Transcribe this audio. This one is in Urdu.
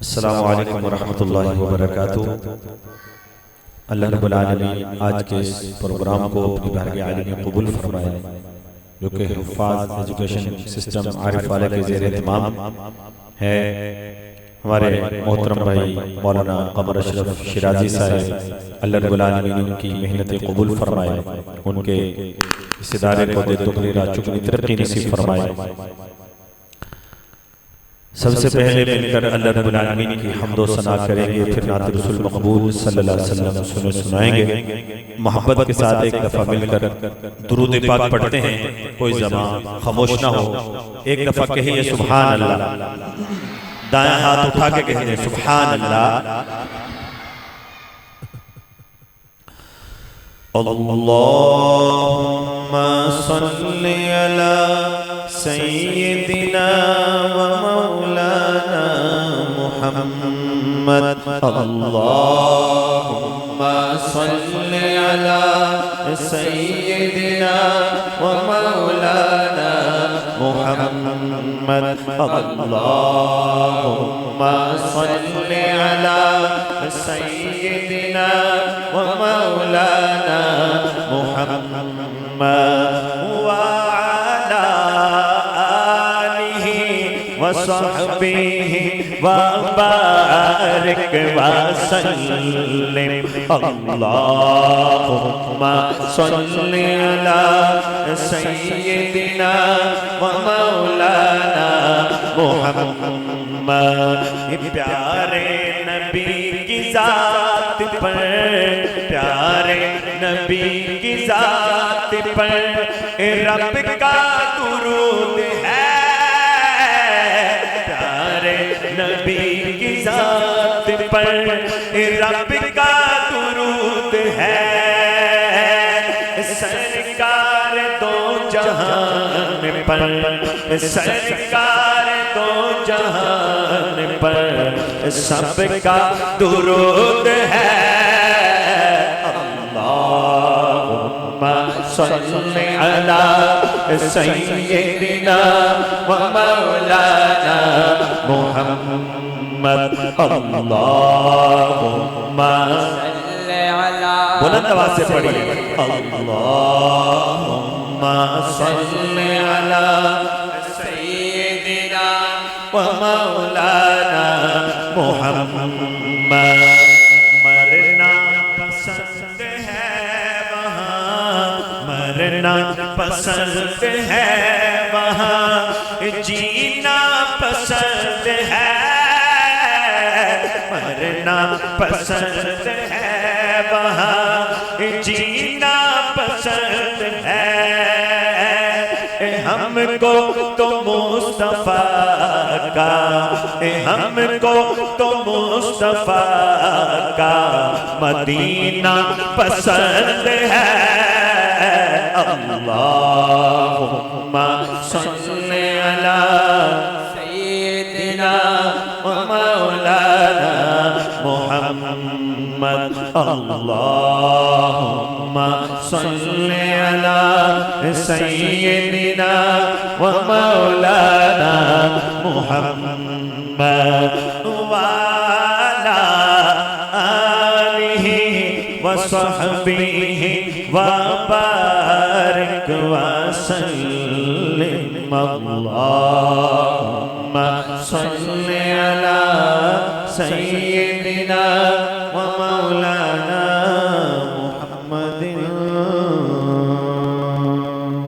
السلام علیکم ورحمۃ اللہ وبرکاتہ۔ اللہ رب العالمین آج کے اس پروگرام کو اپنی بارگاہ عالی میں قبول فرمائے، جو کہ حفاظ ایجوکیشن سسٹم عارف والے کے زیر اہتمام ہے۔ ہمارے محترم بھائی مولانا قمر اشرف شیرازی صاحب، اللہ رب العالمین ان کی محنت قبول فرمائے، ان کے اس ادارے کو دے دگنی چگنی ترقی نصیب فرمائے۔ سب سے پہلے مل کر اللہ رب العالمین کی حمد و ثنا کریں گے، پھر نعت رسول مقبول صلی اللہ علیہ وسلم سنائیں گے۔ محبت کے ساتھ ایک دفعہ مل کر درود پاک پڑھتے ہیں، کوئی زبان خاموش نہ ہو۔ ایک دفعہ کہیے سبحان اللہ، دائیں ہاتھ اٹھا کے کہیے سبحان اللہ۔ اللہم صلی علی سیدنا و مولانا محمد۔ اللہم صلی علی سیدنا و مولانا محمد۔ اللہم صلی علی سیدنا و مولانا محمد وعلی آلہ وصحبہ وبارک وسلم۔ اللہم صلی علی سیدنا و مولانا محمد۔ پیارے نبی کی ذات پر، پیارے نبی کی ذات پر رب کا درود ہے۔ پیارے نبی کی ذات پر رب کا درود ہے۔ سرکار دو جہان پر، سرکار دو جہان پر سب کا درود ہے۔ اللہم صلی علی سیدنا و مولانا محمد۔ اللہم صلی علی، بلند آواز سے پڑھیے، اللہم صلی علی سیدنا و مولانا محمد۔ مرنا پسند ہے وہاں، مرنا پسند ہے وہاں، جینا پسند ہے۔ مرنا پسند ہے وہاں، جینا پسند ہے۔ ہم کو تو مصطفیٰ کا، ہم کو تو مصطفیٰ کا مدینہ پسند ہے۔ اللہم صلی علی سیدنا و مولانا محمد۔ اللہم صلی علی سیدنا و مولانا محمد وعلی آلہ وصحبہ وبارک وسلم۔ اللہم صلی علی سیدنا و